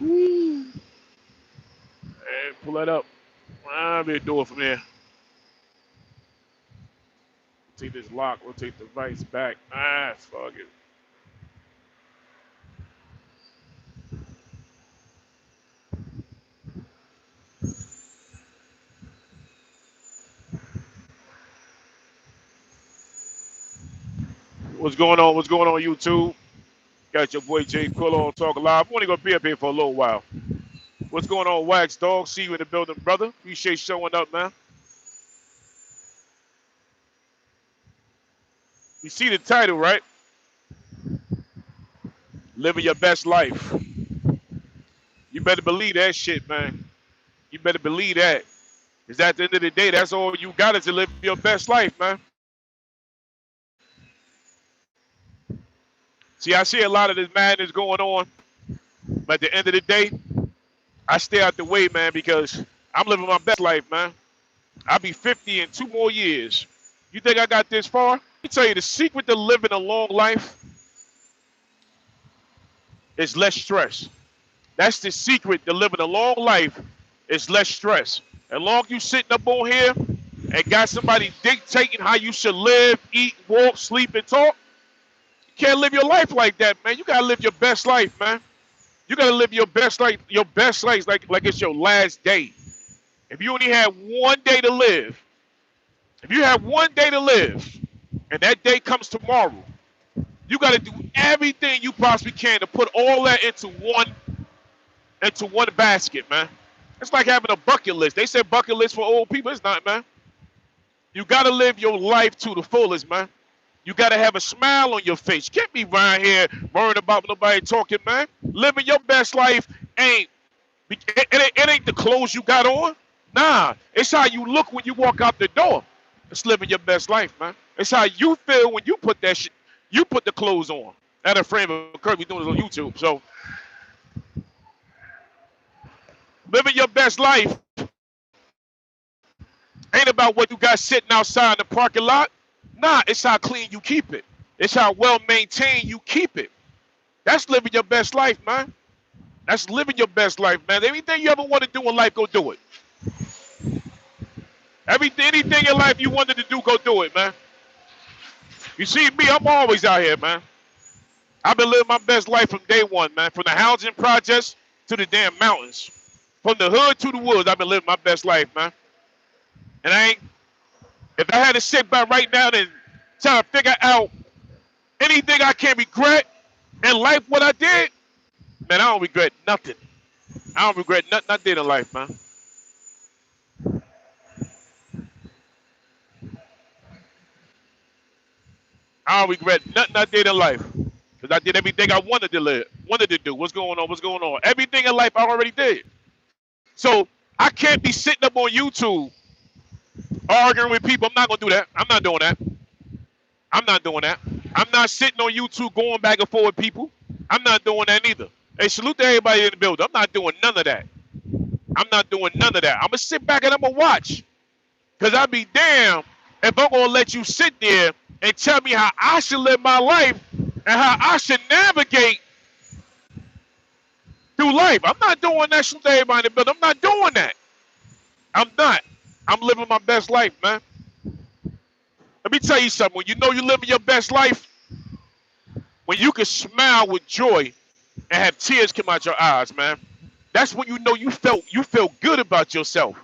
And pull that up. I'll be do it from there. Take this lock. We'll take the vice back. Fuck it. What's going on? What's going on, YouTube? Got your boy Jay Quilla on Talk Live. I'm only gonna be up here for a little while. What's going on, Wax Dog? See you in the building, brother. Appreciate showing up, man. You see the title, right? Living your best life. You better believe that shit, man. You better believe that. Because at the end of the day, that's all you got is to live your best life, man. See, I see a lot of this madness going on. But at the end of the day, I stay out the way, man, because I'm living my best life, man. I'll be 50 in 2 more years. You think I got this far? Let me tell you, the secret to living a long life is less stress. That's the secret to living a long life is less stress. As long as you sitting up on here and got somebody dictating how you should live, eat, walk, sleep, and talk, you can't live your life like that, man. You gotta live your best life, man. You gotta live your best life like it's your last day. If you only have one day to live, if you have one day to live, and that day comes tomorrow, you gotta do everything you possibly can to put all that into one basket, man. It's like having a bucket list. They said bucket list for old people. It's not, man. You gotta live your life to the fullest, man. You gotta have a smile on your face. You can't be around here worrying about nobody talking, man. Living your best life it ain't the clothes you got on. Nah, it's how you look when you walk out the door. It's living your best life, man. It's how you feel when you put that shit, you put the clothes on. That a frame of Kirby doing this on YouTube. So living your best life ain't about what you got sitting outside in the parking lot. Nah, it's how clean you keep it. It's how well maintained you keep it. That's living your best life, man. That's living your best life, man. Anything you ever want to do in life, go do it. Anything in life you wanted to do, go do it, man. You see me, I'm always out here, man. I've been living my best life from day one, man. From the housing projects to the damn mountains. From the hood to the woods, I've been living my best life, man. And if I had to sit back right now and try to figure out anything I can regret in life, what I did, man, I don't regret nothing. I don't regret nothing I did in life, man. I don't regret nothing I did in life. Because I did everything I wanted to do. What's going on? What's going on? Everything in life I already did. So I can't be sitting up on YouTube arguing with people. I'm not going to do that. I'm not doing that. I'm not doing that. I'm not sitting on YouTube going back and forth with people. I'm not doing that either. Hey, salute to everybody in the building. I'm not doing none of that. I'm not doing none of that. I'm going to sit back and I'm going to watch. Because I'd be damned if I'm going to let you sit there and tell me how I should live my life and how I should navigate through life. I'm not doing that. Salute to everybody in the building. I'm not doing that. I'm not. I'm living my best life, man. Let me tell you something. When you know you're living your best life, when you can smile with joy and have tears come out your eyes, man, that's when you know you felt good about yourself.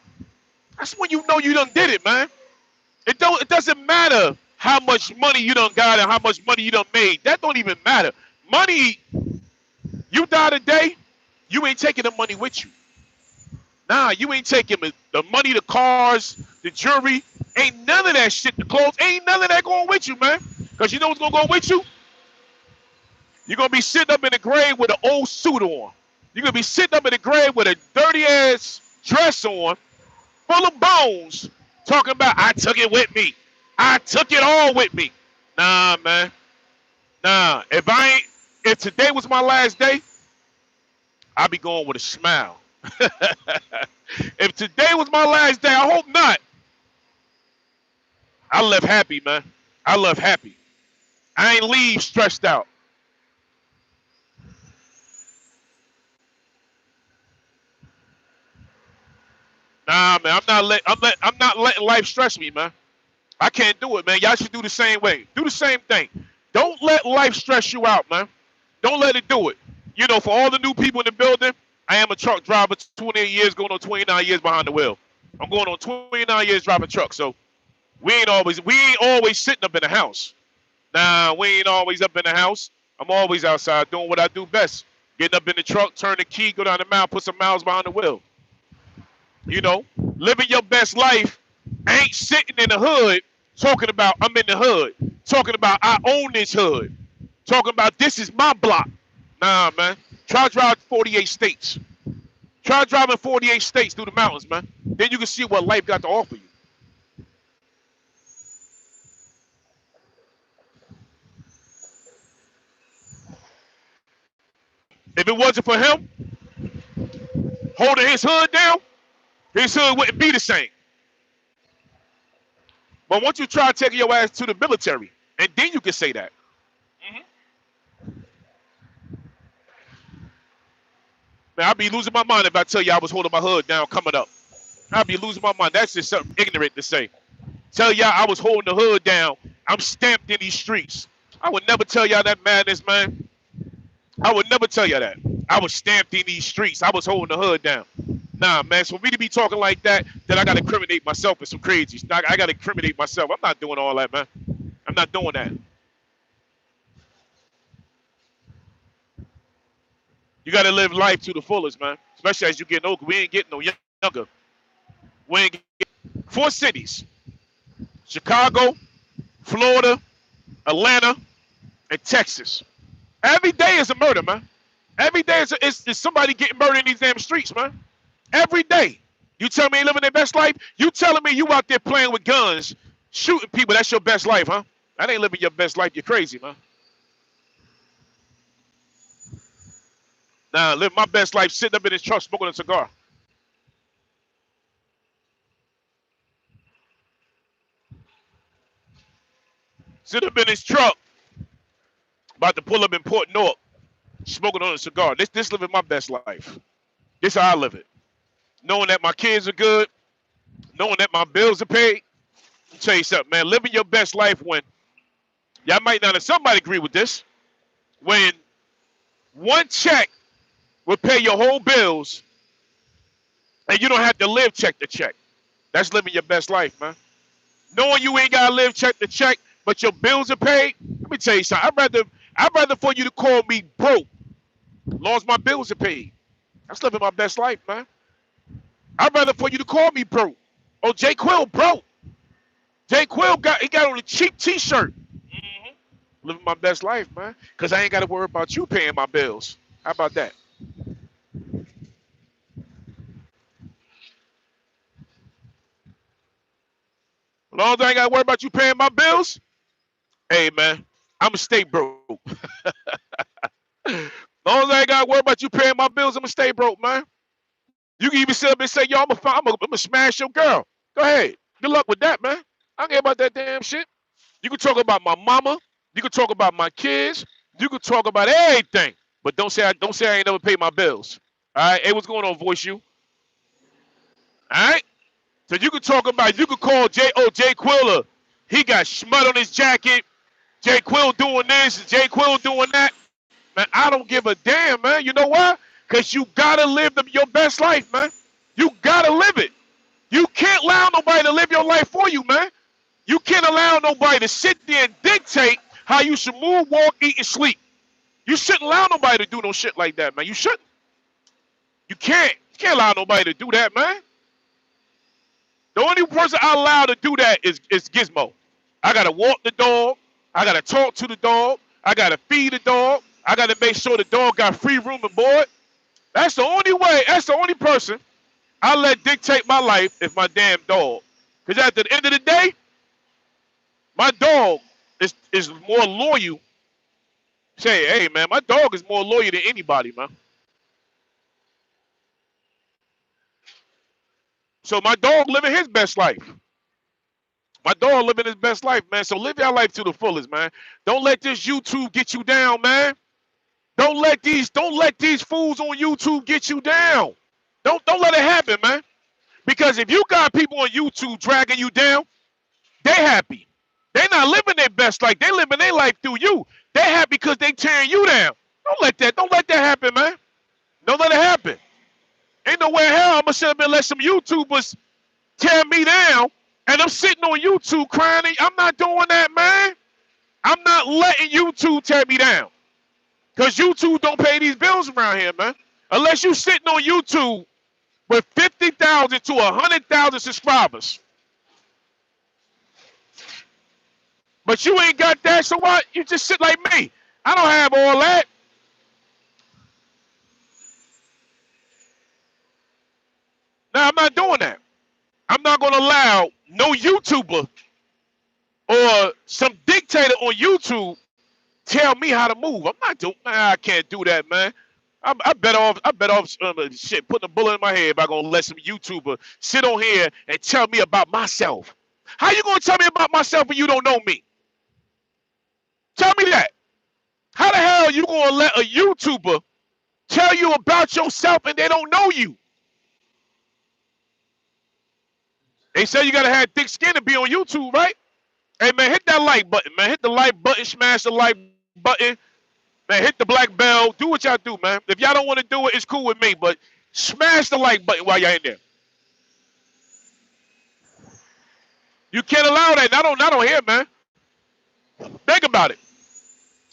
That's when you know you done did it, man. It doesn't matter how much money you done got and how much money you done made. That don't even matter. Money, you die today, you ain't taking the money with you. Nah, you ain't taking the money, the cars, the jewelry. Ain't none of that shit, the clothes, ain't none of that going with you, man. Because you know what's going to go with you? You're going to be sitting up in the grave with an old suit on. You're going to be sitting up in the grave with a dirty-ass dress on, full of bones, talking about, I took it with me. I took it all with me. Nah, man. Nah. If today was my last day, I'd be going with a smile. If today was my last day, I hope not. I left happy, man. I left happy. I ain't leave stressed out. Nah, man, I'm not letting life stress me, man. I can't do it, man. Y'all should do the same way. Do the same thing. Don't let life stress you out, man. Don't let it do it. You know, for all the new people in the building, I am a truck driver, 28 years, going on 29 years behind the wheel. I'm going on 29 years driving trucks, so we ain't always sitting up in the house. Nah, we ain't always up in the house. I'm always outside doing what I do best. Getting up in the truck, turn the key, go down the mile, put some miles behind the wheel. You know, living your best life ain't sitting in the hood talking about I'm in the hood, talking about I own this hood, talking about this is my block. Nah, man. Try driving 48 states. Try driving 48 states through the mountains, man. Then you can see what life got to offer you. If it wasn't for him holding his hood down, his hood wouldn't be the same. But once you try taking your ass to the military, and then you can say that. Man, I'd be losing my mind if I tell you I was holding my hood down coming up. I'd be losing my mind. That's just something ignorant to say. Tell y'all I was holding the hood down. I'm stamped in these streets. I would never tell y'all that madness, man. I would never tell y'all that. I was stamped in these streets. I was holding the hood down. Nah, man. So for me to be talking like that, then I got to incriminate myself with some crazy stuff. I got to incriminate myself. I'm not doing all that, man. I'm not doing that. You got to live life to the fullest, man. Especially as you get older. We ain't getting no younger. We ain't getting 4 cities. Chicago, Florida, Atlanta, and Texas. Every day is a murder, man. Every day is somebody getting murdered in these damn streets, man. Every day. You tell me you living their best life? You telling me you out there playing with guns, shooting people, that's your best life, huh? That ain't living your best life. You're crazy, man. Nah, live my best life sitting up in this truck smoking a cigar. Sit up in this truck, about to pull up in Port North, smoking on a cigar. This living my best life. This how I live it. Knowing that my kids are good, knowing that my bills are paid. I'll tell you something, man. Living your best life when, y'all might not have somebody agree with this, when one check will pay your whole bills and you don't have to live check to check. That's living your best life, man. Knowing you ain't got to live check to check, but your bills are paid. Let me tell you something. I'd rather for you to call me broke, as long as my bills are paid. That's living my best life, man. I'd rather for you to call me broke. Oh, Jay Quill broke. Jay Quill got on a cheap T-shirt. Living my best life, man. Because I ain't got to worry about you paying my bills. How about that? As long as I ain't got to worry about you paying my bills, hey, man, I'm going to stay broke. As long as I ain't got to worry about you paying my bills, I'm going to stay broke, man. You can even sit up and say, yo, I'm going to smash your girl. Go ahead. Good luck with that, man. I don't care about that damn shit. You can talk about my mama. You can talk about my kids. You can talk about everything. But don't say I ain't never paid my bills. All right? Hey, what's going on, Voice You? All right? So you can talk about, you can call Jay Quiller. He got smut on his jacket. Jay Quill doing this, Jay Quill doing that. Man, I don't give a damn, man. You know why? Because you got to live your best life, man. You got to live it. You can't allow nobody to live your life for you, man. You can't allow nobody to sit there and dictate how you should move, walk, eat, and sleep. You shouldn't allow nobody to do no shit like that, man. You shouldn't. You can't. You can't allow nobody to do that, man. The only person I allow to do that is Gizmo. I got to walk the dog. I got to talk to the dog. I got to feed the dog. I got to make sure the dog got free room and board. That's the only way. That's the only person I let dictate my life is my damn dog. Because at the end of the day, my dog is more loyal. Say, hey, man, my dog is more loyal than anybody, man. So my dog living his best life. My dog living his best life, man. So live your life to the fullest, man. Don't let this YouTube get you down, man. Don't let these fools on YouTube get you down. Don't let it happen, man. Because if you got people on YouTube dragging you down, they happy. They not living their best life. They living their life through you. They happy because they tearing you down. Don't let that happen, man. Don't let it happen. Ain't no way in hell I'm gonna sit up and let some YouTubers tear me down, and I'm sitting on YouTube crying. I'm not doing that, man. I'm not letting YouTube tear me down. Because YouTube don't pay these bills around here, man. Unless you sitting on YouTube with 50,000 to 100,000 subscribers. But you ain't got that, so what? You just sit like me. I don't have all that. No, I'm not doing that. I'm not going to allow no YouTuber or some dictator on YouTube tell me how to move. I'm not doing. I can't do that, man. I bet off. Shit, putting a bullet in my head if I'm gonna let some YouTuber sit on here and tell me about myself. How you gonna tell me about myself when you don't know me? Tell me that. How the hell you gonna let a YouTuber tell you about yourself and they don't know you? They say you gotta have thick skin to be on YouTube, right? Hey man, hit that like button, man. Hit the like button, smash the like button. Man, hit the black bell. Do what y'all do, man. If y'all don't want to do it, it's cool with me. But smash the like button while y'all in there. You can't allow that. Not on here, man. Think about it.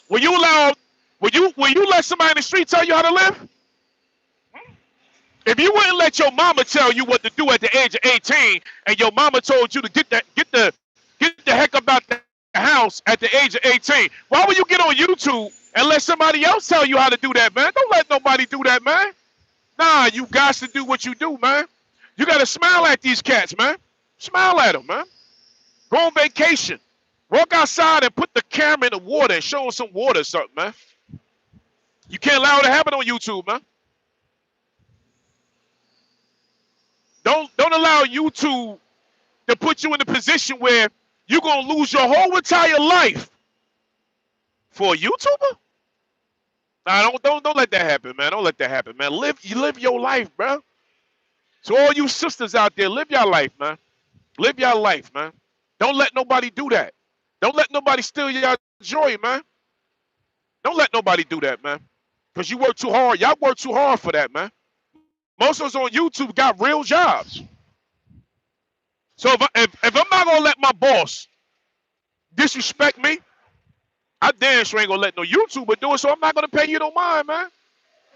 Will you let somebody in the street tell you how to live? If you wouldn't let your mama tell you what to do at the age of 18, and your mama told you to get the heck up out the house at the age of 18, why would you get on YouTube and let somebody else tell you how to do that, man? Don't let nobody do that, man. Nah, you got to do what you do, man. You got to smile at these cats, man. Smile at them, man. Go on vacation. Walk outside and put the camera in the water and show them some water or something, man. You can't allow it to happen on YouTube, man. Don't allow YouTube to put you in a position where you're going to lose your whole entire life for a YouTuber. Nah, don't let that happen, man. Don't let that happen, man. Live your life, bro. So all you sisters out there, live your life, man. Live your life, man. Don't let nobody do that. Don't let nobody steal your joy, man. Don't let nobody do that, man. Because you work too hard. Y'all work too hard for that, man. Most of us on YouTube got real jobs. So if I'm not going to let my boss disrespect me, I damn sure ain't going to let no YouTuber do it, so I'm not going to pay you no mind, man.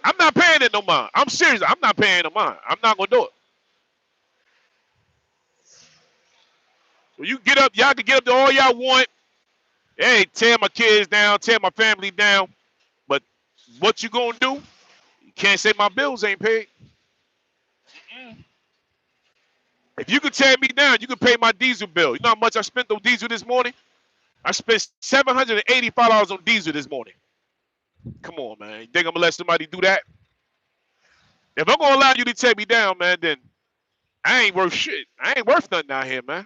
I'm not paying it no mind. I'm serious. I'm not paying no mind. I'm not going to do it. So you get up, y'all can get up to all y'all want. Hey, tear my kids down, tear my family down. But what you going to do? You can't say my bills ain't paid. If you could tear me down, you could pay my diesel bill. You know how much I spent on diesel this morning? I spent $785 on diesel this morning. Come on, man. You think I'm going to let somebody do that? If I'm going to allow you to tear me down, man, then I ain't worth shit. I ain't worth nothing out here, man.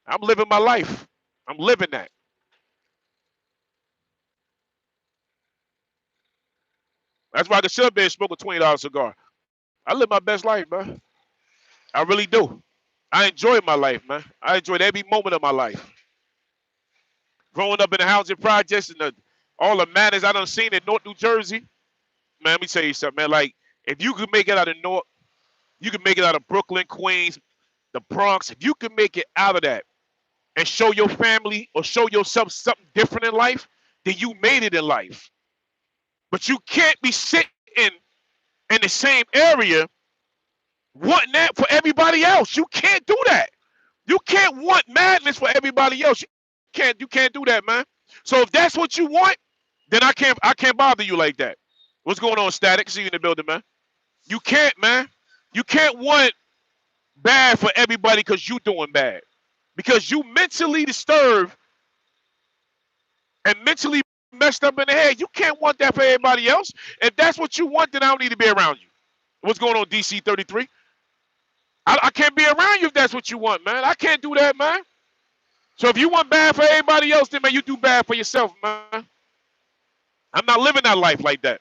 I'm living my life. I'm living that. That's why I could sit up there and smoke a $20 cigar. I live my best life, man. I really do. I enjoy my life, man. I enjoyed every moment of my life. Growing up in the housing projects and all the madness I done seen in North New Jersey. Man, let me tell you something, man. Like, if you could make it out of North, you could make it out of Brooklyn, Queens, the Bronx. If you could make it out of that and show your family or show yourself something different in life, then you made it in life. But you can't be sitting in the same area wanting that for everybody else. You can't do that. You can't want madness for everybody else. You can't do that, man. So if that's what you want, then I can't bother you like that. What's going on, Static? See you in the building, man. You can't, man. You can't want bad for everybody because you doing bad. Because you mentally disturbed and mentally messed up in the head. You can't want that for everybody else. If that's what you want, then I don't need to be around you. What's going on, DC 33? I can't be around you if that's what you want, man. I can't do that, man. So if you want bad for everybody else, then, man, you do bad for yourself, man. I'm not living that life like that.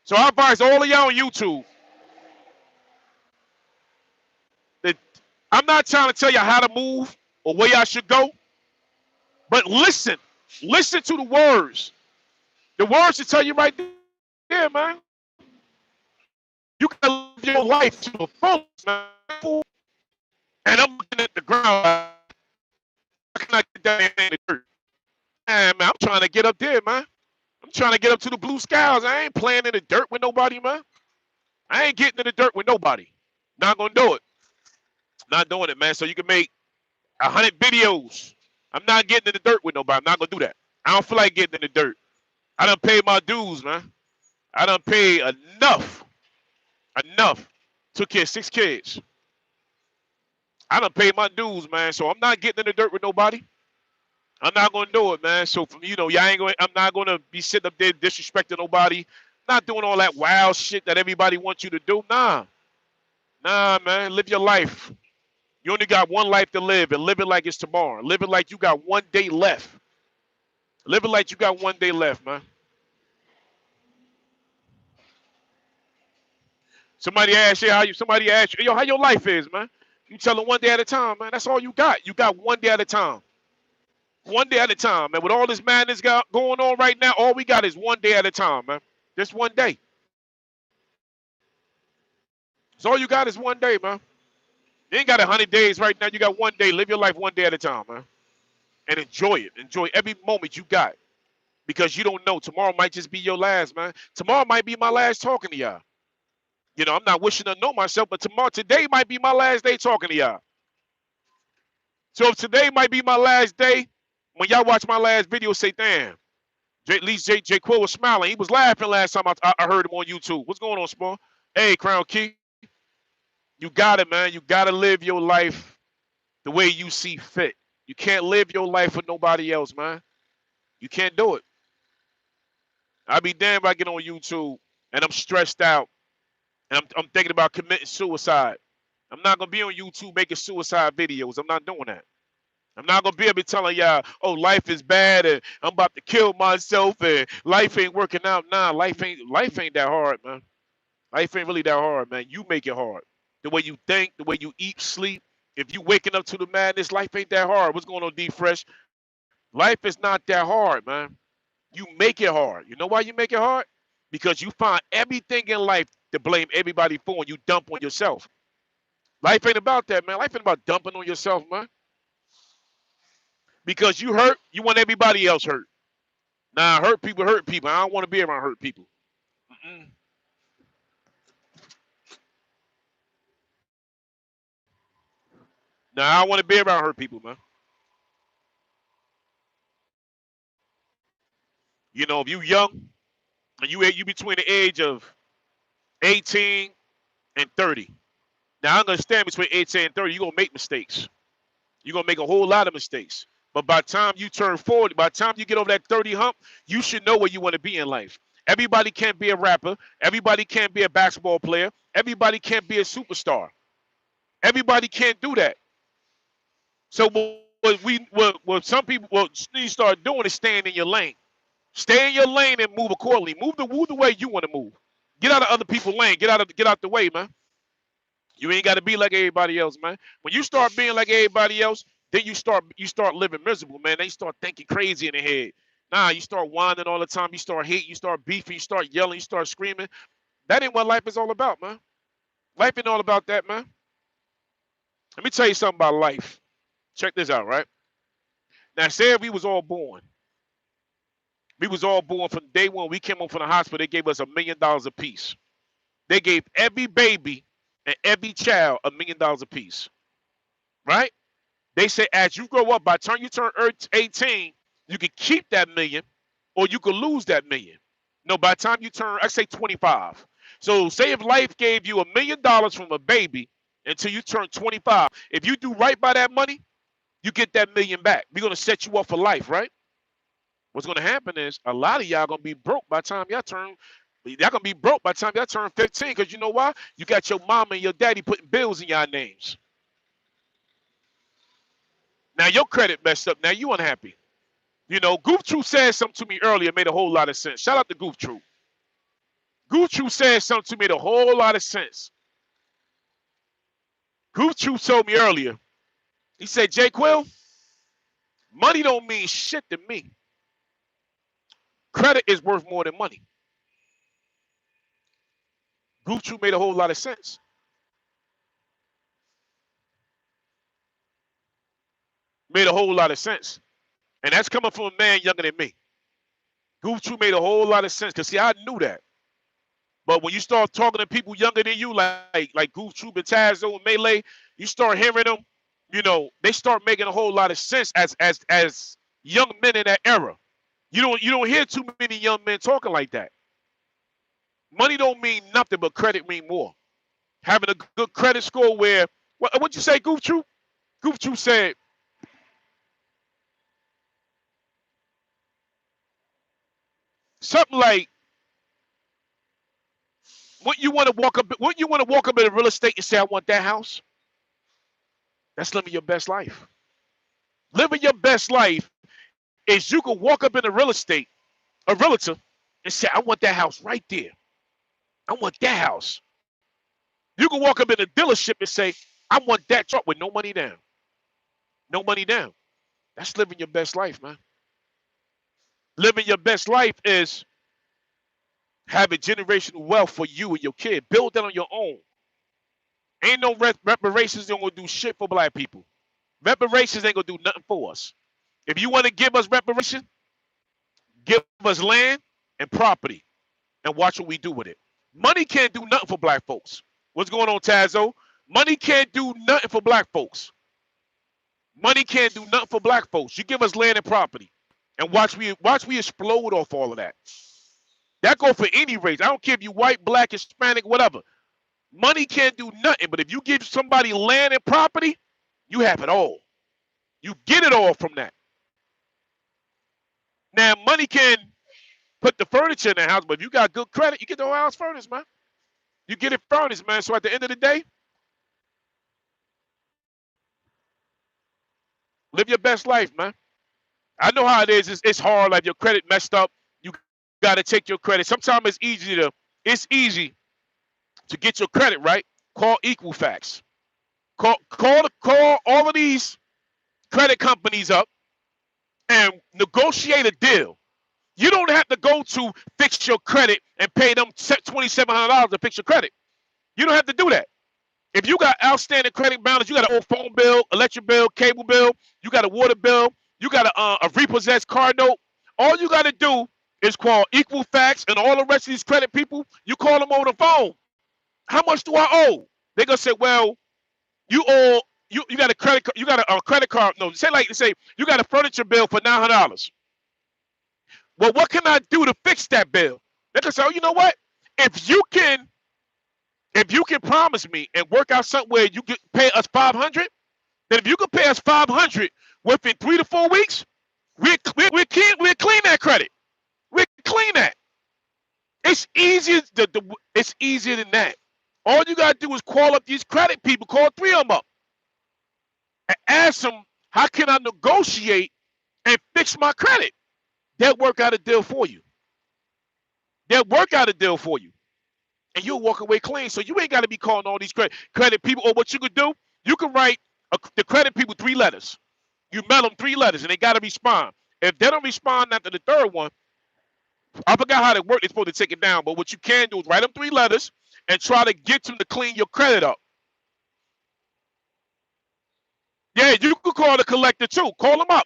So I advise all of y'all on YouTube that I'm not trying to tell you how to move or where y'all should go, but listen. Listen to the words. The words should tell you right there, man. You can live your life to the fullest, man. And I'm looking at the ground. How can I get down in the dirt? Man, I'm trying to get up there, man. I'm trying to get up to the blue skies. I ain't playing in the dirt with nobody, man. I ain't getting in the dirt with nobody. Not gonna do it. Not doing it, man. So you can make 100 videos. I'm not getting in the dirt with nobody. I'm not gonna do that. I don't feel like getting in the dirt. I done paid my dues, man. I done paid enough. Enough. Took care of 6 kids. I done paid my dues, man. So I'm not getting in the dirt with nobody. I'm not gonna do it, man. So from y'all ain't going. I'm not gonna be sitting up there disrespecting nobody. Not doing all that wild shit that everybody wants you to do. Nah, man. Live your life. You only got one life to live, and live it like it's tomorrow. Live it like you got 1 day left. Live it like you got 1 day left, man. Somebody asked you, yo, how your life is, man. You tell them 1 day at a time, man. That's all you got. You got 1 day at a time. 1 day at a time, man. With all this madness going on right now, all we got is 1 day at a time, man. Just 1 day. So all you got is 1 day, man. You ain't got 100 days right now. You got 1 day. Live your life 1 day at a time, man. And enjoy it. Enjoy every moment you got. Because you don't know. Tomorrow might just be your last, man. Tomorrow might be my last talking to y'all. I'm not wishing to know myself, but today might be my last day talking to y'all. So if today might be my last day, when y'all watch my last video, say, damn, at least J. Quill was smiling. He was laughing last time I heard him on YouTube. What's going on, Small? Hey, Crown Key. You got it, man. You got to live your life the way you see fit. You can't live your life for nobody else, man. You can't do it. I'll be damned if I get on YouTube and I'm stressed out and I'm thinking about committing suicide. I'm not going to be on YouTube making suicide videos. I'm not doing that. I'm not going to be able to telling y'all, oh, life is bad and I'm about to kill myself and life ain't working out. Nah, life ain't that hard, man. Life ain't really that hard, man. You make it hard. The way you think, the way you eat, sleep. If you waking up to the madness, life ain't that hard. What's going on, D Fresh? Life is not that hard, man. You make it hard. You know why you make it hard? Because you find everything in life to blame everybody for and you dump on yourself. Life ain't about that, man. Life ain't about dumping on yourself, man. Because you hurt, you want everybody else hurt. Nah, hurt people. I don't want to be around hurt people. Mm-mm. Nah, I don't want to be around hurt people, man. If you young and you between the age of 18 and 30. Now I'm gonna stand between 18 and 30. You're gonna make mistakes. You're gonna make a whole lot of mistakes. But by the time you turn 40, by the time you get over that 30 hump, you should know where you want to be in life. Everybody can't be a rapper. Everybody can't be a basketball player. Everybody can't be a superstar. Everybody can't do that. So what some people need to start doing is staying in your lane. Stay in your lane and move accordingly. Move the way you want to move. Get out of other people's lane. Get out the way, man. You ain't got to be like everybody else, man. When you start being like everybody else, then you start living miserable, man. They start thinking crazy in the head. Nah, you start whining all the time. You start hating. You start beefing. You start yelling. You start screaming. That ain't what life is all about, man. Life ain't all about that, man. Let me tell you something about life. Check this out, right? Now, say if we was all born. We was all born from day one. We came home from the hospital. They gave us $1 million apiece. They gave every baby and every child $1 million apiece. Right? They say as you grow up, by the time you turn 18, you can keep that million or you could lose that million. No, by the time you turn, I say 25. So say if life gave you $1 million from a baby until you turn 25. If you do right by that money, you get that million back. We're going to set you up for life, right? What's going to happen is a lot of y'all going to be broke by the time y'all turn. Y'all going to be broke by the time y'all turn 15 because you know why? You got your mama and your daddy putting bills in y'all names. Now your credit messed up. Now you unhappy. Goof Troop said something to me earlier, made a whole lot of sense. Shout out to Goof Troop. Goof Troop said something to me, made a whole lot of sense. Groove Troop told me earlier. He said, Jay Quill, money don't mean shit to me. Credit is worth more than money. Groove Troop made a whole lot of sense. Made a whole lot of sense. And that's coming from a man younger than me. Groove Troop made a whole lot of sense. Because, see, I knew that. But when you start talking to people younger than you, like Groove Troop and Tazo and Melee, you start hearing them, they start making a whole lot of sense as young men in that era. You don't hear too many young men talking like that. Money don't mean nothing, but credit mean more. Having a good credit score where, what'd you say, Goof Troop? Goof Troop said, something like, wouldn't you want to walk up in real estate and say, I want that house? That's living your best life. Living your best life is you can walk up in a realtor, and say, I want that house right there. I want that house. You can walk up in a dealership and say, I want that truck with no money down. No money down. That's living your best life, man. Living your best life is having generational wealth for you and your kid. Build that on your own. Ain't no reparations ain't gonna do shit for black people. Reparations ain't gonna do nothing for us. If you want to give us reparation, give us land and property and watch what we do with it. Money can't do nothing for black folks. What's going on, Tazo? Money can't do nothing for black folks. Money can't do nothing for black folks. You give us land and property and watch we explode off all of that. That go for any race. I don't care if you white, black, Hispanic, whatever. Money can't do nothing, but if you give somebody land and property, you have it all. You get it all from that. Now, money can put the furniture in the house, but if you got good credit, you get the whole house furnished, man. You get it furnished, man. So at the end of the day, live your best life, man. I know how it is. It's hard. Like your credit messed up. You got to take your credit. Sometimes it's easy to get your credit right. Call Equifax. Call all of these credit companies up and negotiate a deal. You don't have to go to fix your credit and pay them $2,700 to fix your credit. You don't have to do that. If you got outstanding credit balance, you got an old phone bill, electric bill, cable bill, you got a water bill, you got a repossessed car note. All you got to do is call Equifax and all the rest of these credit people. You call them over the phone. How much do I owe? They're gonna say, well, you owe you got a credit you got a credit card. No, say you got a furniture bill for $900. Well, what can I do to fix that bill? They can say, oh, you know what? If you can promise me and work out something where you can pay us $500, then if you can pay us $500 within 3 to 4 weeks, we'll clean that credit. We'll clean that. It's easier. It's easier than that. All you gotta do is call up these credit people. Call 3 of them up and ask them, how can I negotiate and fix my credit? They'll work out a deal for you. They'll work out a deal for you. And you'll walk away clean. So you ain't got to be calling all these credit people. Or what you could do, you can write the credit people 3 letters. You mail them 3 letters, and they got to respond. If they don't respond after the 3rd one, I forgot how they work. They're supposed to take it down. But what you can do is write them 3 letters and try to get them to clean your credit up. Yeah, you could call the collector too. Call them up.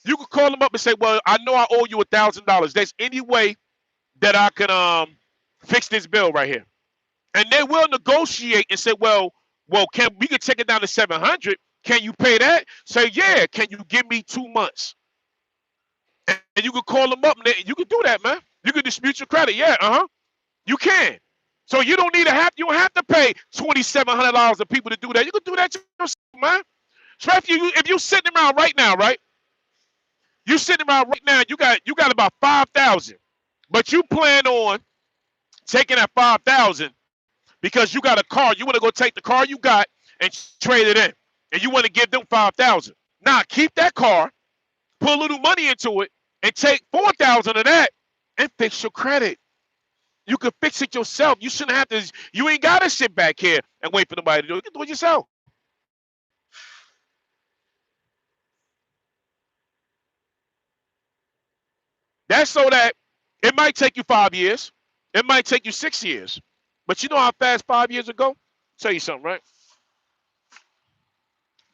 You could call them up and say, well, I know I owe you $1,000. There's any way that I can fix this bill right here. And they will negotiate and say, well, we can take it down to $700. Can you pay that? Say, yeah. Can you give me 2 months? And you can call them up and you can do that, man. You can dispute your credit. Yeah, you can. So you don't have to pay $2,700 to people to do that. You can do that yourself, man. So if you sitting around right now, right? You sitting around right now, you got about 5,000, but you plan on taking that 5,000 because you got a car. You want to go take the car you got and trade it in, and you want to give them 5,000. Now keep that car, put a little money into it, and take 4,000 of that and fix your credit. You can fix it yourself. You shouldn't have to. You ain't gotta sit back here and wait for nobody to do it. You can do it yourself. That's so that it might take you 5 years. It might take you 6 years. But you know how fast 5 years ago? Tell you something, right?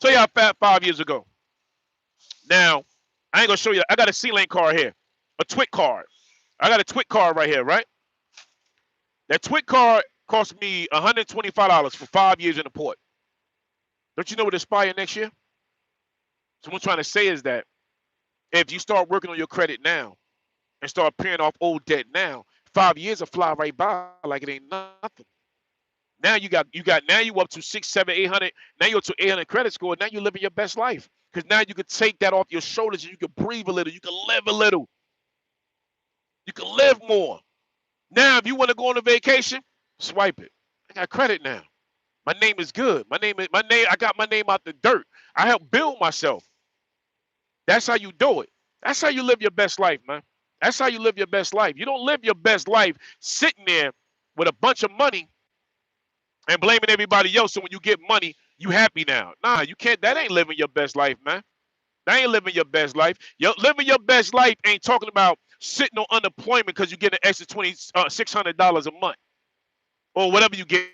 Tell you how fast 5 years ago. Now, I ain't gonna show you. I got a C-Lane card here, a TWIC card. I got a TWIC card right here, right? That TWIC card cost me $125 for 5 years in the port. Don't you know what expire next year? So what I'm trying to say is that if you start working on your credit now and start paying off old debt now, 5 years will fly right by like it ain't nothing. Now now you up to 6, 7, 800. Now you're up to 800 credit score. Now you're living your best life because now you can take that off your shoulders and you can breathe a little. You can live a little. You can live more. Now, if you want to go on a vacation, swipe it. I got credit now. My name is good. I got my name out the dirt. I helped build myself. That's how you do it. That's how you live your best life, man. That's how you live your best life. You don't live your best life sitting there with a bunch of money and blaming everybody else. So when you get money, you happy now. Nah, you can't. That ain't living your best life, man. That ain't living your best life. Living your best life ain't talking about sitting on unemployment because you get an extra $600 a month or whatever you get.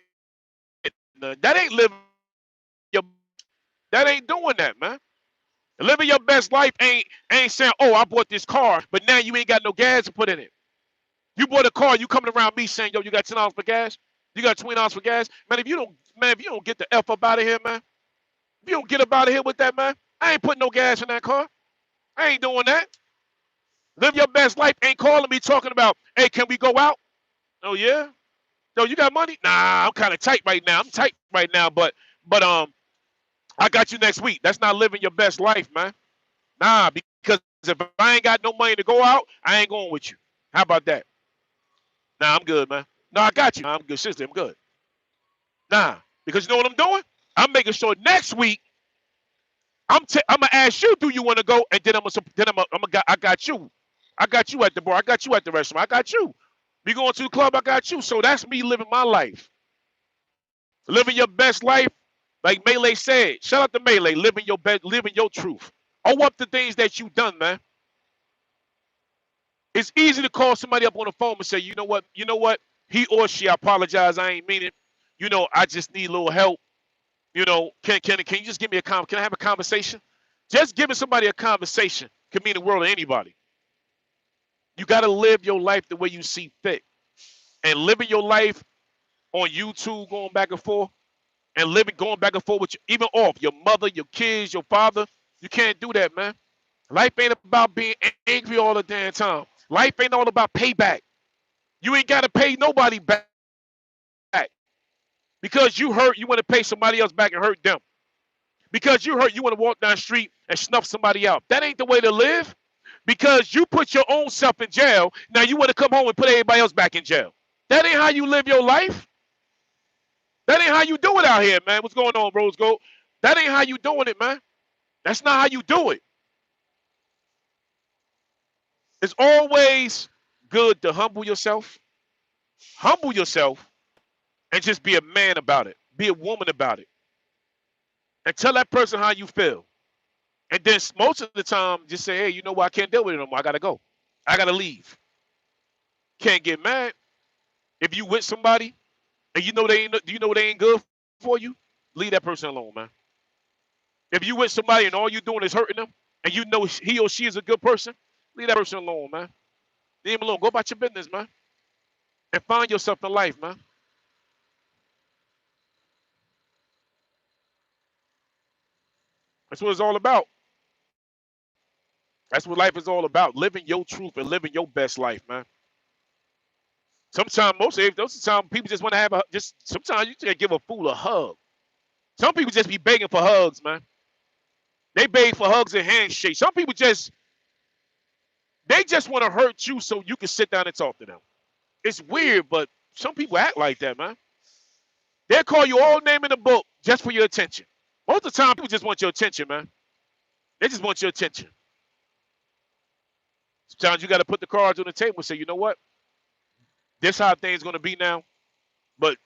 That ain't living your. That ain't doing that, man. Living your best life ain't saying, oh, I bought this car, but now you ain't got no gas to put in it. You bought a car, you coming around me saying, yo, you got $10 for gas? You got $20 for gas? Man, if you don't get the F up out of here, man. If you don't get up out of here with that, man, I ain't putting no gas in that car. I ain't doing that. Live your best life ain't calling me talking about, hey, can we go out? Oh, yeah? Yo, you got money? Nah, I'm kind of tight right now. I'm tight right now, but I got you next week. That's not living your best life, man. Nah, because if I ain't got no money to go out, I ain't going with you. How about that? Nah, I'm good, man. No, I got you. I'm good, sister. I'm good. Nah, because you know what I'm doing? I'm making sure next week I'm gonna ask you, do you want to go? And then I got you. I got you at the bar. I got you at the restaurant. I got you. We going to the club. I got you. So that's me living my life, living your best life. Like Melee said, shout out to Melee, living your best, living your truth. Owe up the things that you done, man. It's easy to call somebody up on the phone and say, you know what, he or she, I apologize, I ain't mean it. I just need a little help. Can you just give me can I have a conversation? Just giving somebody a conversation can mean the world to anybody. You got to live your life the way you see fit. And living your life on YouTube, going back and forth, and going back and forth with even off your mother, your kids, your father, you can't do that, man. Life ain't about being angry all the damn time. Life ain't all about payback. You ain't got to pay nobody back. Because you hurt, you want to pay somebody else back and hurt them. Because you hurt, you want to walk down the street and snuff somebody out. That ain't the way to live. Because you put your own self in jail, now you want to come home and put everybody else back in jail. That ain't how you live your life. That ain't how you do it out here, man. What's going on, Rose Gold? That ain't how you doing it, man. That's not how you do it. It's always good to humble yourself, and just be a man about it. Be a woman about it. And tell that person how you feel. And then most of the time, just say, hey, you know what? I can't deal with it no more. I got to go. I got to leave. Can't get mad. If you with somebody and you know they ain't good for you, leave that person alone, man. If you with somebody and all you doing is hurting them and you know he or she is a good person, leave that person alone, man. Leave him alone. Go about your business, man. And find yourself in life, man. That's what it's all about. That's what life is all about. Living your truth and living your best life, man. Sometimes, most of the time, people just want to have sometimes you just give a fool a hug. Some people just be begging for hugs, man. They beg for hugs and handshakes. Some people they just want to hurt you so you can sit down and talk to them. It's weird, but some people act like that, man. They'll call you all name in the book just for your attention. Most of the time, people just want your attention, man. They just want your attention. Sometimes you got to put the cards on the table and say, you know what? This how things going to be now. But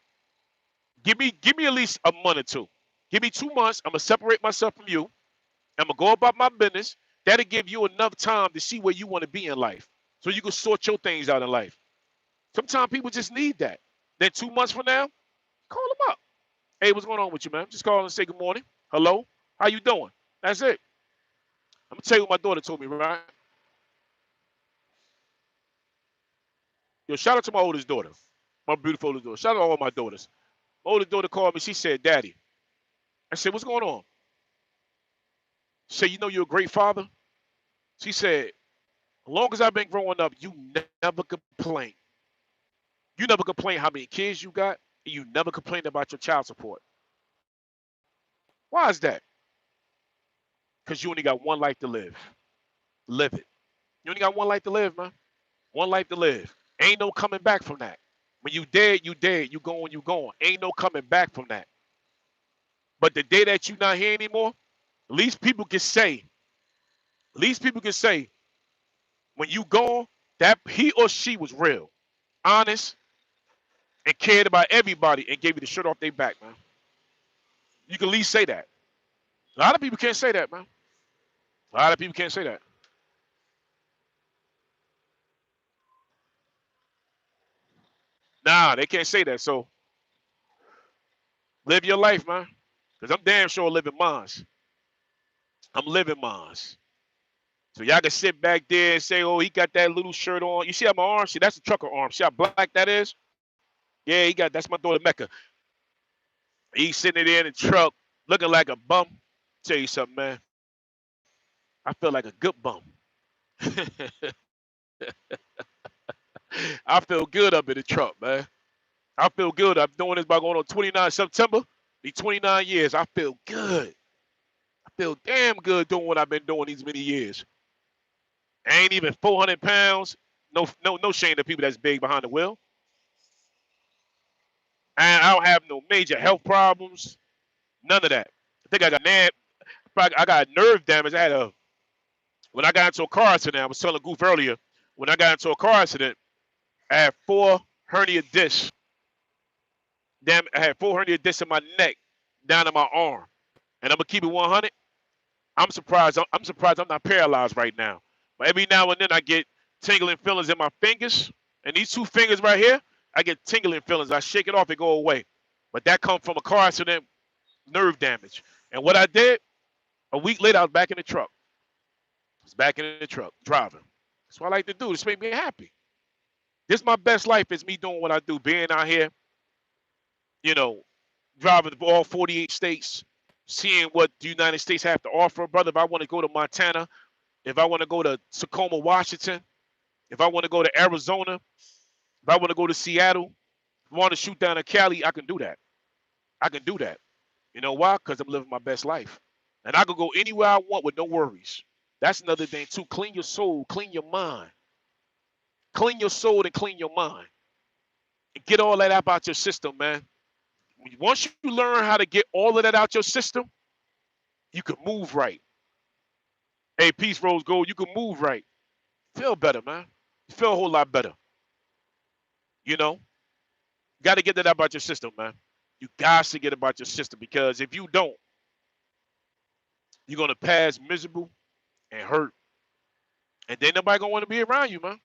give me at least a month or two. Give me 2 months. I'm going to separate myself from you. I'm going to go about my business. That'll give you enough time to see where you want to be in life. so you can sort your things out in life. Sometimes people just need that. Then 2 months from now, call them up. Hey, what's going on with you, man? Just call and say good morning. Hello, how you doing? That's it. I'm gonna tell you what my daughter told me, right? Yo, shout out to my oldest daughter, my beautiful oldest daughter. Shout out to all my daughters. My oldest daughter called me. She said, "Daddy." I said, "What's going on?" She said, "You know you're a great father." She said, "As long as I've been growing up, you never complain. You never complain how many kids you got, and you never complain about your child support. Why is that? Because you only got one life to live. Live it. You only got one life to live, man. One life to live. Ain't no coming back from that. When you dead, you dead. You going, you going. Ain't no coming back from that. But the day that you not here anymore, at least people can say, when you gone, that he or she was real, honest, and cared about everybody and gave you the shirt off their back, man. You can at least say that. A lot of people can't say that, man. A lot of people can't say that. Nah, they can't say that. So live your life, man. Because I'm damn sure living mine. I'm living mine. So y'all can sit back there and say, oh, he got that little shirt on. You see how my arm? See, that's the trucker arm. See how black that is? Yeah, that's my daughter Mecca. He's sitting there in the truck looking like a bum. Tell you something, man. I feel like a good bum. I feel good up in the truck, man. I feel good. I'm doing this by going on 29 September. Be 29 years. I feel good. I feel damn good doing what I've been doing these many years. I ain't even 400 pounds. No shame to people that's big behind the wheel. And I don't have no major health problems. None of that. I think I got nerve damage. When I got into a car accident, I was telling Goof earlier, when I got into a car accident, I had 4 hernia discs. Damn, I had 4 hernia discs in my neck, down in my arm. And I'm gonna keep it 100. I'm surprised. I'm surprised I'm not paralyzed right now. But every now and then I get tingling feelings in my fingers, and these 2 fingers right here, I get tingling feelings. I shake it off, it go away. But that comes from a car accident, nerve damage. And what I did, a week later, I was back in the truck. I was back in the truck, driving. That's what I like to do. This makes me happy. This my best life is me doing what I do, being out here, you know, driving all 48 states, seeing what the United States have to offer. Brother, if I want to go to Montana, if I want to go to Tacoma, Washington, if I want to go to Arizona, if I want to go to Seattle, if I want to shoot down in Cali, I can do that. I can do that. You know why? Because I'm living my best life. And I can go anywhere I want with no worries. That's another thing, too. Clean your soul, clean your mind. Clean your soul and clean your mind. And get all that out your system, man. Once you learn how to get all of that out your system, you can move right. Hey, peace, Rose Gold, you can move right. Feel better, man. You feel a whole lot better. You know? Got to get that out about your system, man. You got to get about your system, because if you don't, you're going to pass miserable and hurt. And then nobody going to want to be around you, man.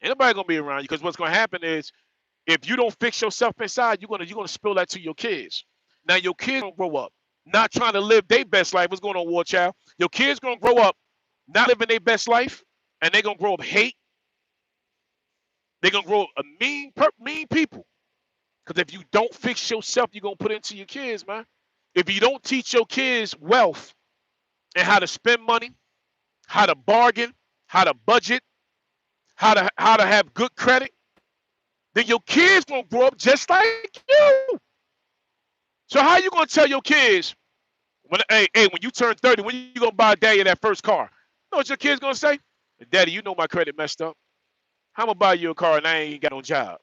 Ain't nobody going to be around you, because what's going to happen is, if you don't fix yourself inside, you're gonna spill that to your kids. Now your kids gonna grow up not trying to live their best life. What's going on, War Child? Your kids gonna grow up not living their best life, and they're gonna grow up hate. They're gonna grow up a mean people. Because if you don't fix yourself, you're gonna put it into your kids, man. If you don't teach your kids wealth and how to spend money, how to bargain, how to budget, how to have good credit, then your kids gonna grow up just like you. So how you gonna tell your kids when when you turn 30, when you gonna buy daddy that first car? You know what your kids gonna say? Daddy, you know my credit messed up. How am I buy you a car and I ain't got no job?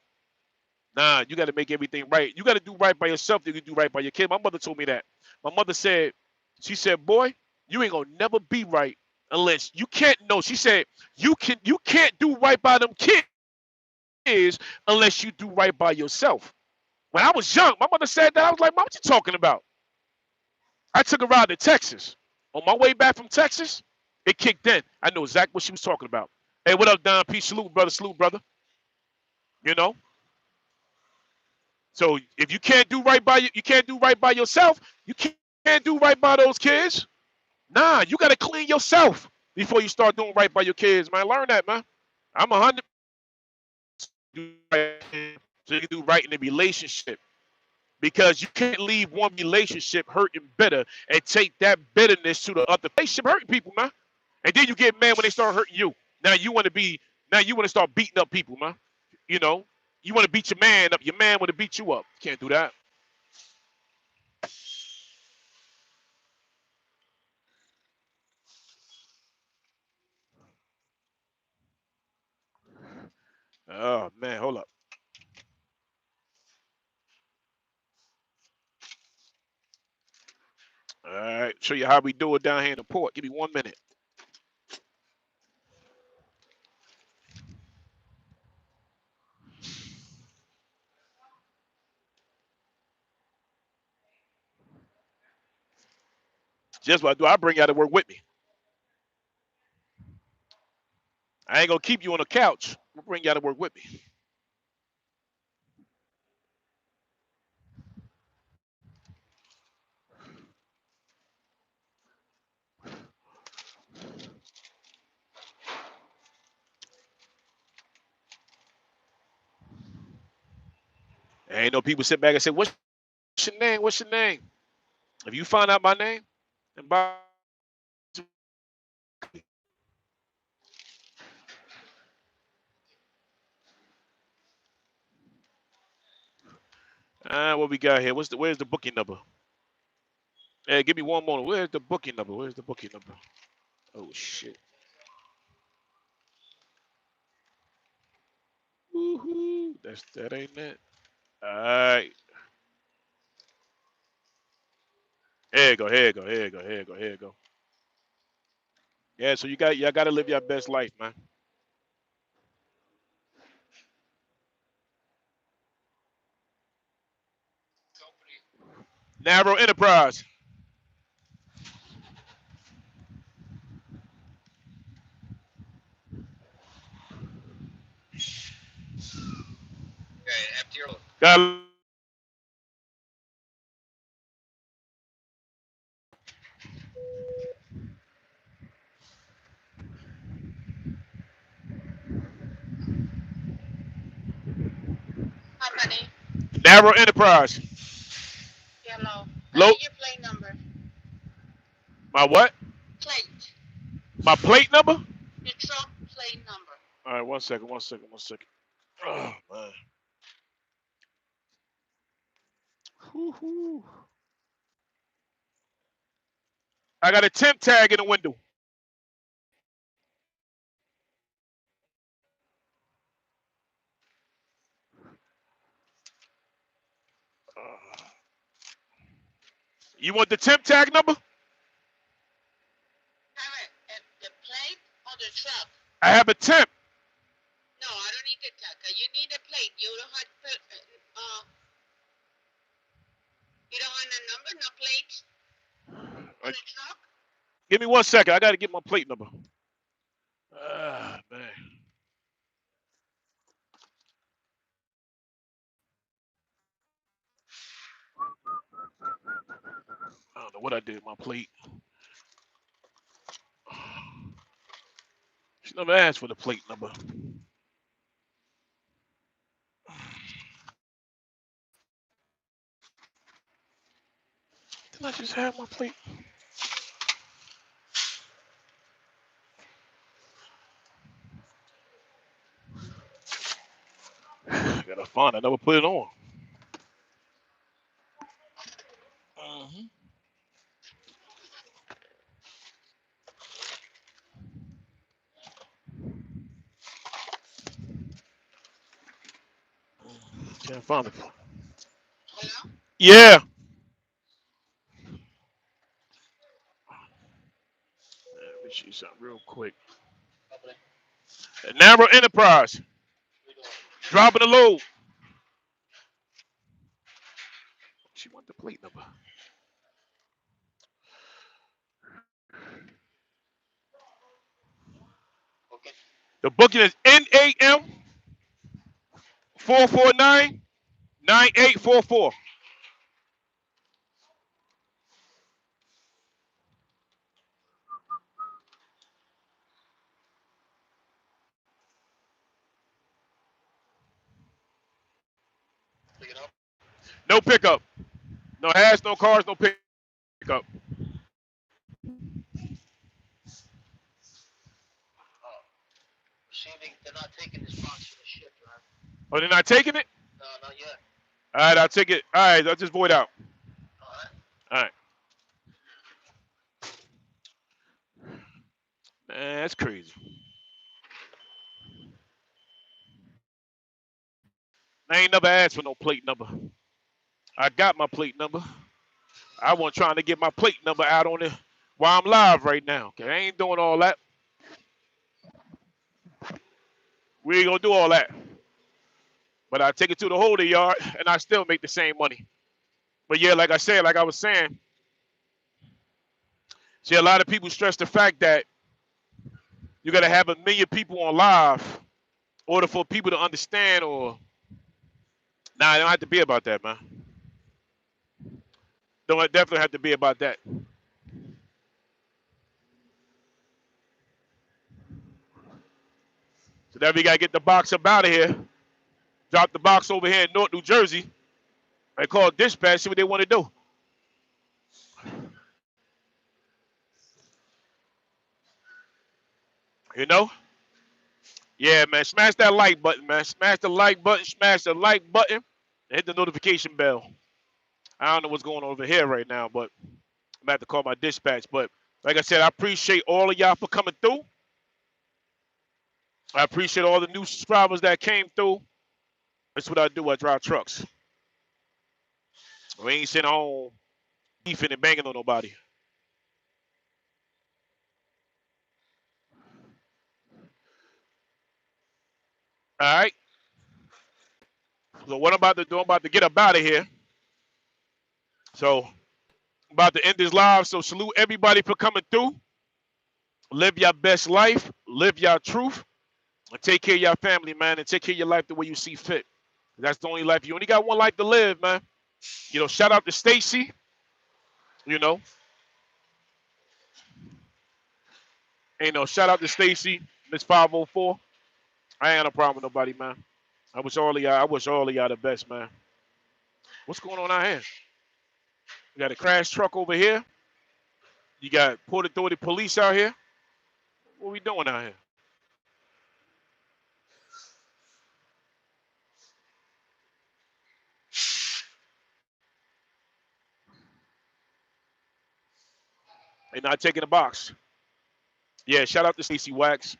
Nah, you gotta make everything right. You gotta do right by yourself, you can do right by your kid. My mother told me that. My mother said, she said, boy, you ain't gonna never be right unless you can't know. She said, you can't do right by them kids unless you do right by yourself. When I was young, my mother said that. I was like, Mom, what you talking about? I took a ride to Texas. On my way back from Texas, It kicked in. I know exactly what she was talking about. Hey, what up, Don? Peace, salute, brother. Salute, brother. You know. So if you can't do right by you can't do right by yourself. You can't do right by those kids. Nah, you gotta clean yourself before you start doing right by your kids, man. Learn that, man. I'm 100 do right, so you can do right in the relationship because you can't leave one relationship hurting bitter and take that bitterness to the other relationship hurting people, man. And then you get mad when they start hurting you. Now you want to start beating up people, man. You know, you want to beat your man up. Your man want to beat you up. Can't do that. Oh man, hold up. All right, show you how we do it down here in the port. Give me 1 minute. Just what I do. I bring you out to work with me. I ain't gonna keep you on the couch. I'll bring you out to work with me. Ain't no people sit back and say, "What's your name? What's your name?" If you find out my name, and by what we got here? Where's the booking number? Hey, give me one moment. Where's the booking number? Where's the booking number? Oh shit. Woohoo! That ain't that. All right. Here you go. Here you go. Here you go. Here you go. Here you go. Yeah. So y'all got to live your best life, man. Narrow Enterprise. Got Narrow Enterprise. Hello. Low. Your plate number. My what? Plate. My plate number? Your truck plate number. All right. One second. One second. One second. Oh man. Woo-hoo. I got a temp tag in the window. You want the temp tag number? The plate or the truck? I have a temp. No, I don't need the truck. You need a plate. You don't have you don't want a number, no plate on the truck? Give me 1 second. I got to get my plate number. Ah, man. I don't know what I did with my plate. She never asked for the plate number. Did I just have my plate? I gotta find it. I never put it on. Mhm. Can't find it. Hello? Yeah. Let me see something real quick. Narrow Enterprise. Dropping the load. She want the plate number. The booking is NAM 449-9844. No pickup. No hash, no cars, no pickup. They're not taking this box for the ship, right? Oh, they're not taking it? No, not yet. All right, I'll take it. All right, I'll just void out. All right. All right. Man, that's crazy. I ain't never asked for no plate number. I got my plate number. I wasn't trying to get my plate number out on it while I'm live right now. Okay, I ain't doing all that. We ain't gonna do all that. But I take it to the holder yard and I still make the same money. But yeah, like I said, like I was saying, see, a lot of people stress the fact that you gotta have 1 million people on live in order for people to understand or nah, it don't have to be about that, man. Don't definitely have to be about that. So now we gotta get the box up out of here. Drop the box over here in North New Jersey. And call dispatch, see what they want to do. You know? Yeah, man. Smash that like button, man. Smash the like button. Smash the like button. And hit the notification bell. I don't know what's going on over here right now, but I'm about to have to call my dispatch. But like I said, I appreciate all of y'all for coming through. I appreciate all the new subscribers that came through. That's what I do. I drive trucks. We ain't sitting home beefing and banging on nobody. All right. So what I'm about to do, I'm about to get up out of here. So I'm about to end this live. So salute everybody for coming through. Live your best life. Live your truth. And take care of your family, man. And take care of your life the way you see fit. That's the only life. You only got one life to live, man. You know, shout out to Stacy. You know. Shout out to Stacy, Miss 504. I ain't no problem with nobody, man. I wish all of y'all the best, man. What's going on out here? You got a crash truck over here. You got Port Authority police out here. What we doing out here? They not taking the box. Yeah, shout out to Stacy Wax.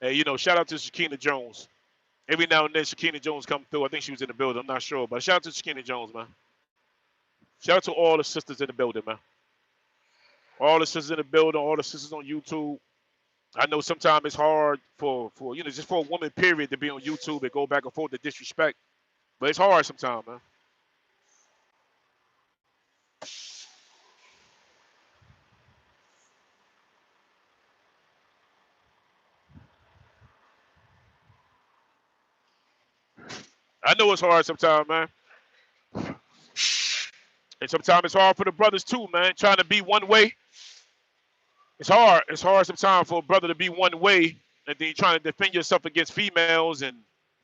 Hey, shout out to Shakina Jones. Every now and then, Shakina Jones come through. I think she was in the building. I'm not sure, but shout out to Shakina Jones, man. Shout out to all the sisters in the building, man. All the sisters in the building, all the sisters on YouTube. I know sometimes it's hard for just for a woman, period, to be on YouTube and go back and forth to disrespect. But it's hard sometimes, man. I know it's hard sometimes, man. And sometimes it's hard for the brothers too, man. Trying to be one way. It's hard. It's hard sometimes for a brother to be one way, and then you're trying to defend yourself against females, and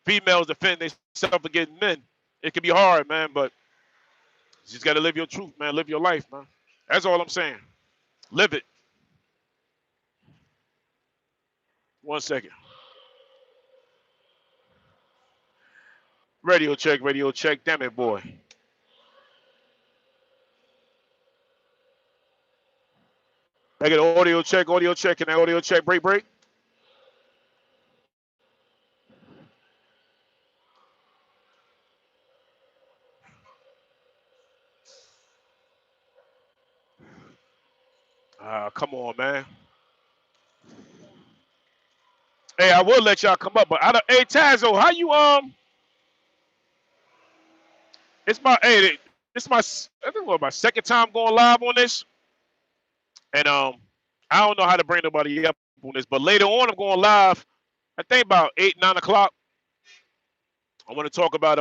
females defend themselves against men. It can be hard, man, but you just got to live your truth, man. Live your life, man. That's all I'm saying. Live it. 1 second. Radio check, radio check. Damn it, boy. I get audio check, and that audio check. Break, break. Come on, man. Hey, I will let y'all come up, but hey Tazo, how you It's my hey, this I think what, my second time going live on this, and I don't know how to bring nobody up on this, but later on I'm going live. I think about 8, 9 o'clock. I want to talk about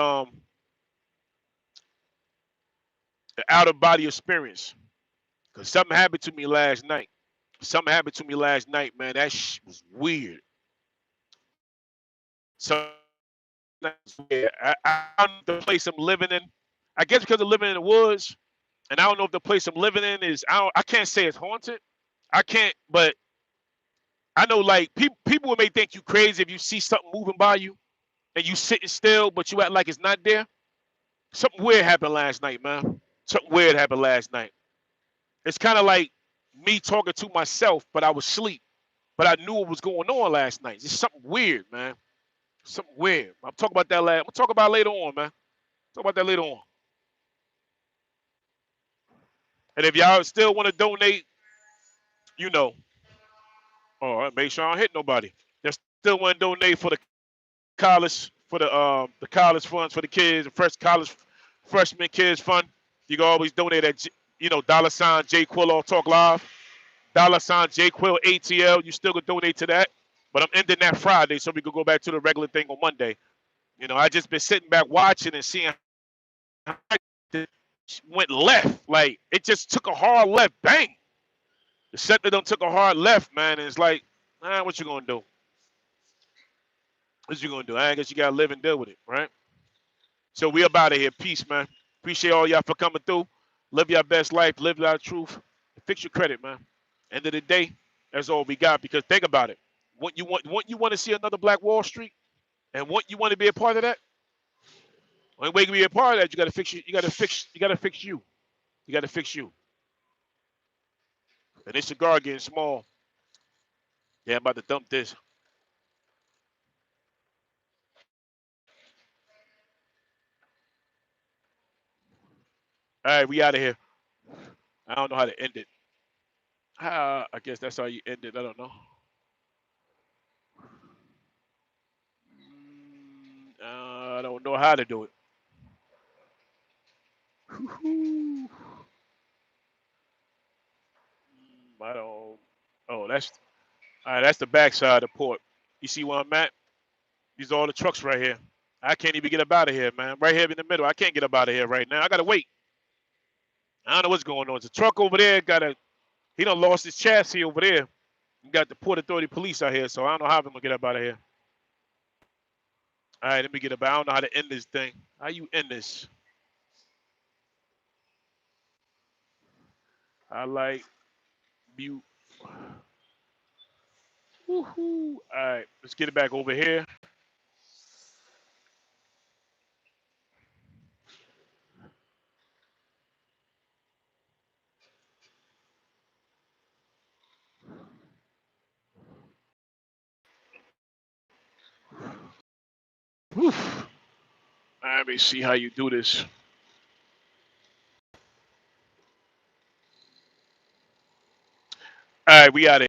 the out of body experience because something happened to me last night. Something happened to me last night, man. That was weird. So I don't know the place I'm living in. I guess because I'm living in the woods, and I don't know if the place I'm living in is. I can't say it's haunted. I can't, but I know like people may think you crazy if you see something moving by you and you sitting still, but you act like it's not there. Something weird happened last night, man. Something weird happened last night. It's kind of like me talking to myself, but I was asleep. But I knew what was going on last night. It's something weird, man. Something weird. I'll talk about that later. We'll talk about it later on, man. Talk about that later on. And if y'all still want to donate, you know, all right, make sure I don't hit nobody. That still want to donate for the college funds for the kids, the first college freshman kids fund. You can always donate at $ J Quillo Talk Live, $ J Quill ATL. You still can donate to that. But I'm ending that Friday so we can go back to the regular thing on Monday. You know, I just been sitting back watching and seeing how it went left. Like it just took a hard left. Bang. The center done took a hard left, man. And it's like, what you gonna do? What you gonna do? I guess you gotta live and deal with it, right? So we up out of here. Peace, man. Appreciate all y'all for coming through. Live your best life. Live your truth. Fix your credit, man. End of the day, that's all we got. Because think about it. What you want to see another Black Wall Street, and what you want to be a part of that. Only way to be a part of that, you got to fix you. You got to fix. You got to fix you. You got to fix you. And this cigar getting small. Yeah, I'm about to dump this. All right, we out of here. I don't know how to end it. I guess that's how you end it. I don't know. I don't know how to do it. I don't. Oh, that's all right. That's the backside of the port. You see where I'm at? These are all the trucks right here. I can't even get up out of here, man. Right here in the middle. I can't get up out of here right now. I gotta wait. I don't know what's going on. There's a truck over there. He done lost his chassis over there. You got the Port Authority police out here, so I don't know how I'm gonna get up out of here. All right, let me get up. I don't know how to end this thing. How you end this? I like mute. Woohoo! All right, let's get it back over here. Whew. All right, let me see how you do this. All right, we out of here.